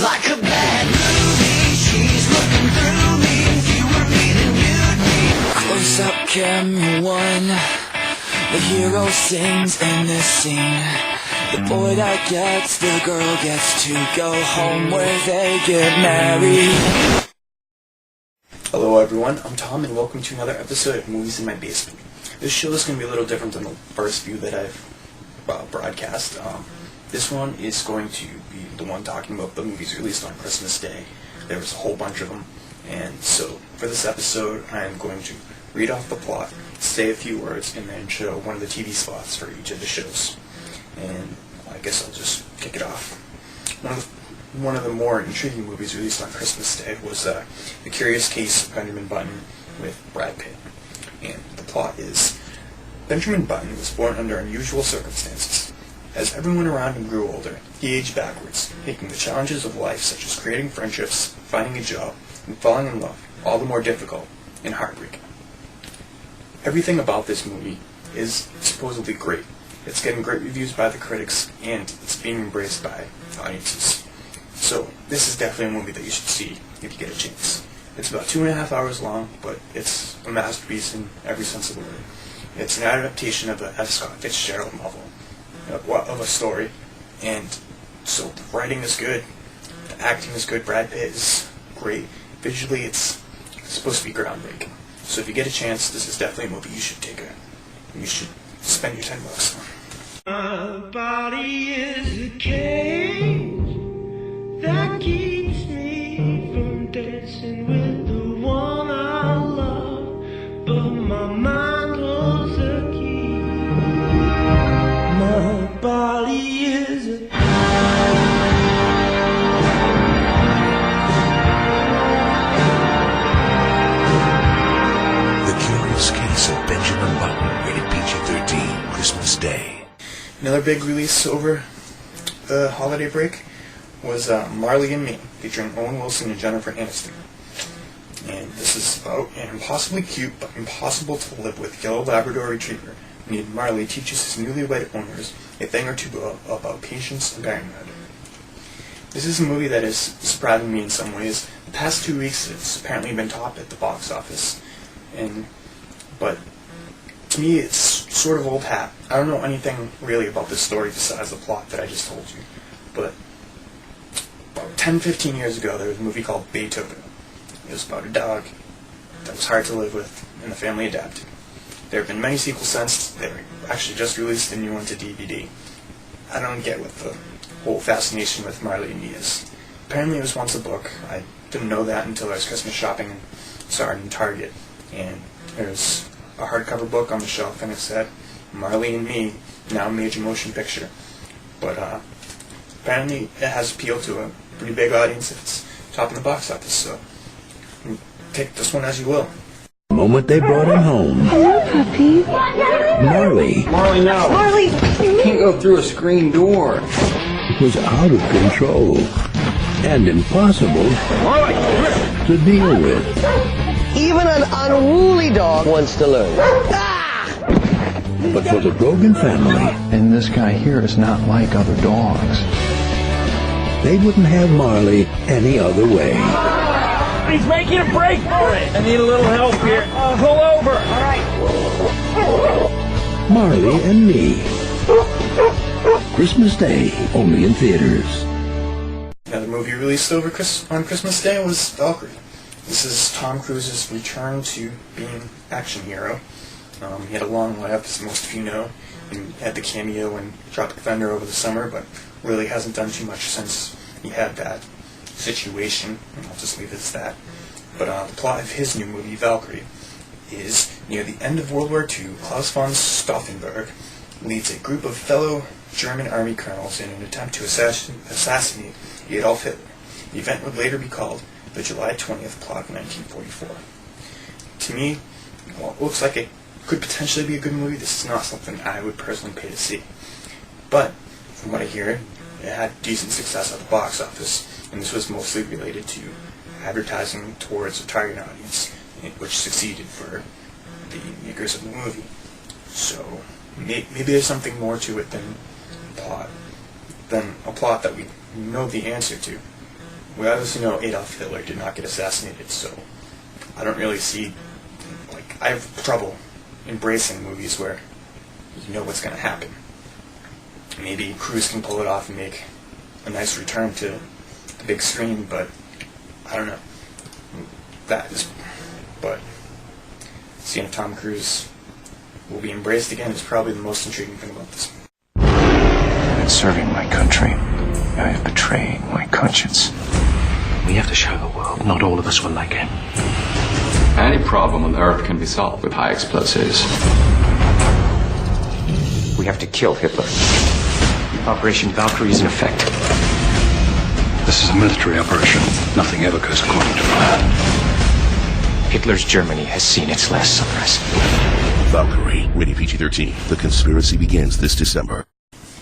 like a bad movie. She's looking through me. If you were me, then you'd be. Close up camera one. The hero sings in this scene. The boy that gets the girl gets to go home where they get married. Hello everyone, I'm Tom and welcome to another episode of Movies in My Basement. This show is going to be a little different than the first few that I've broadcast. This one is going to be the one talking about the movies released on Christmas Day. There was a whole bunch of them, and so for this episode I'm going to read off the plot, say a few words, and then show one of the TV spots for each of the shows. And I guess I'll just kick it off. One of the more intriguing movies released on Christmas Day was The Curious Case of Benjamin Button with Brad Pitt. And the plot is, Benjamin Button was born under unusual circumstances. As everyone around him grew older, he aged backwards, making the challenges of life such as creating friendships, finding a job, and falling in love all the more difficult and heartbreaking. Everything about this movie is supposedly great. It's getting great reviews by the critics, and it's being embraced by audiences. So, this is definitely a movie that you should see if you get a chance. It's about 2.5 hours long, but it's a masterpiece in every sense of the word. It's an adaptation of a F. Scott Fitzgerald novel, of a story, and so the writing is good, the acting is good, Brad Pitt is great, visually it's supposed to be groundbreaking. So if you get a chance, this is definitely a movie you should you should spend your $10 on. My body is a cage that keeps me from dancing with the one I love, but my mind holds the key. My body is a The Curious Case of Benjamin Button, rated PG-13, Christmas Day. Another big release over the holiday break was Marley and Me, featuring Owen Wilson and Jennifer Aniston. And this is about an impossibly cute but impossible to live with yellow Labrador Retriever named Marley teaches his newlywed owners a thing or two about patience and parenthood. This is a movie that is surprising me in some ways. The past 2 weeks it's apparently been topped at the box office, but to me it's sort of old hat. I don't know anything really about this story besides the plot that I just told you, but about 10-15 years ago there was a movie called Beethoven. It was about a dog that was hard to live with, and the family adapted. There have been many sequels since. They actually just released a new one to DVD. I don't get what the whole fascination with Marley and Me is. Apparently it was once a book. I didn't know that until I was Christmas shopping and saw it in Target. And there's a hardcover book on the shelf and it said, Marley and Me, now major motion picture. But apparently it has appeal to a pretty big audience if it's topping the box office, so take this one as you will. The moment they brought him home, Hello, puppy. Marley Marley, no. Marley! You can't go through a screen door. was out of control and impossible Marley, to deal with. Even an unruly dog wants to learn. But for the Grogan family, And this guy here is not like other dogs. they wouldn't have Marley any other way. he's making a break for it. I need a little help here. Pull over. All right. Marley and Me. Christmas Day, only in theaters. Another movie released on Christmas Day was Valkyrie. This is Tom Cruise's return to being action hero. He had a long life, as most of you know. He had the cameo in Tropic Thunder over the summer, but really hasn't done too much since he had that situation, and I'll just leave it as that. But the plot of his new movie, Valkyrie, is near the end of World War II, Klaus von Stauffenberg leads a group of fellow German army colonels in an attempt to assassinate Adolf Hitler. The event would later be called the July 20th Plot of 1944. To me, while it looks like it could potentially be a good movie, this is not something I would personally pay to see. But, from what I hear, it had decent success at the box office, and this was mostly related to advertising towards a target audience, which succeeded for the makers of the movie. So, maybe there's something more to it than a plot that we know the answer to. we obviously know Adolf Hitler did not get assassinated, so I don't really see, like, I have trouble embracing movies where you know what's going to happen. Maybe Cruise can pull it off and make a nice return to the big screen, but I don't know. But seeing if Tom Cruise will be embraced again is probably the most intriguing thing about this. In serving my country, I have betrayed my conscience. We have to show the world not all of us will like him. Any problem on Earth can be solved with high explosives. We have to kill Hitler. Operation Valkyrie is in effect. This is a military operation. Nothing ever goes according to plan. Hitler's Germany has seen its last sunrise. Valkyrie, rated PG-13. The conspiracy begins this December.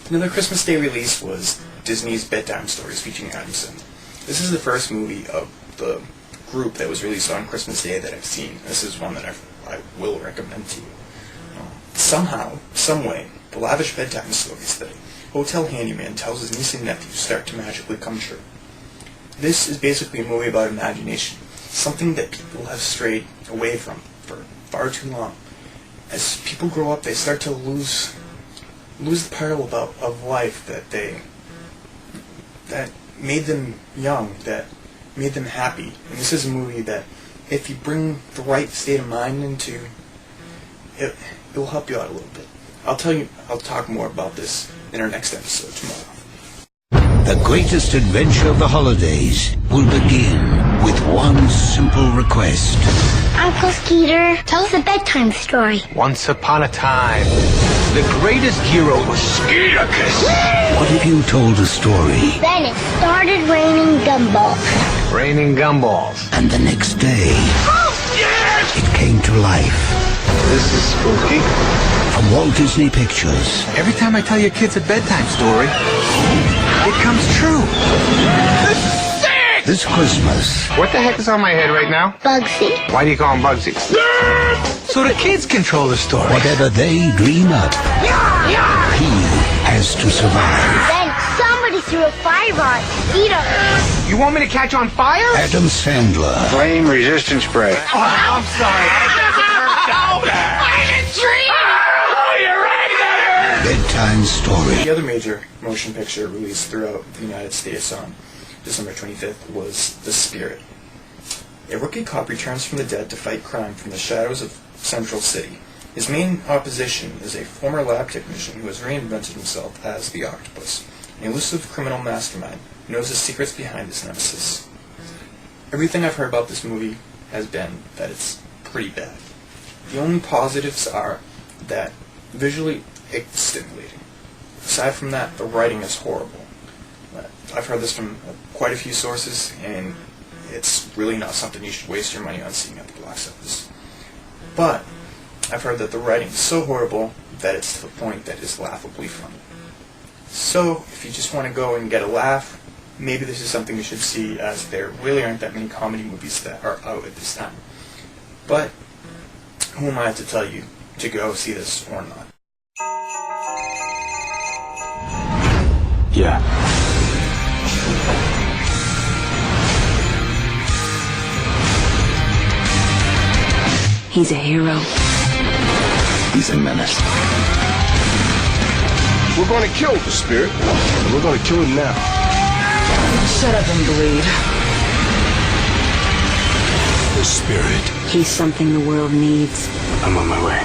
Another Christmas Day release was Disney's Bedtime Stories featuring Adam Sandler. This is the first movie of the group that was released on Christmas Day that I've seen. This is one that I will recommend to you. Somehow, someway, the lavish bedtime stories that a hotel handyman tells his niece and nephew start to magically come true. This is basically a movie about imagination, something that people have strayed away from for far too long. As people grow up, they start to lose the part of life that made them young, that made them happy. And this is a movie that, if you bring the right state of mind into it, it will help you out a little bit. I'll talk more about this in our next episode tomorrow. The greatest adventure of the holidays will begin with one simple request. Uncle Skeeter, tell us a bedtime story. Once upon a time, the greatest hero was Skeeterkus. What if you told a story? Then it started raining gumballs. Raining gumballs. And the next day, Oh, yes! it came to life. This is spooky. From Walt Disney Pictures. Every time I tell your kids a bedtime story, it comes true. This is sick! This Christmas. What the heck is on my head right now? Bugsy. Why do you call him Bugsy? So the kids control the story. Whatever they dream up, he has to survive. Then somebody threw a fire on Skeeter. You want me to catch on fire? Adam Sandler. Flame resistant spray. Oh, I'm sorry. Bedtime Story. The other major motion picture released throughout the United States on December 25th was The Spirit. A rookie cop returns from the dead to fight crime from the shadows of Central City. His main opposition is a former lab technician who has reinvented himself as the Octopus, an elusive criminal mastermind who knows the secrets behind his nemesis. Everything I've heard about this movie has been that it's pretty bad. The only positives are that visually it's stimulating. Aside from that, the writing is horrible. I've heard this from quite a few sources, and it's really not something you should waste your money on seeing at the box office. But I've heard that the writing is so horrible that it's to the point that it's laughably funny. So, if you just want to go and get a laugh, maybe this is something you should see, as there really aren't that many comedy movies that are out at this time. But who am I to tell you to go see this or not? Yeah. He's a hero. He's a menace. We're going to kill the Spirit. And we're going to kill him now. Shut up and bleed. The Spirit. He's something the world needs. I'm on my way.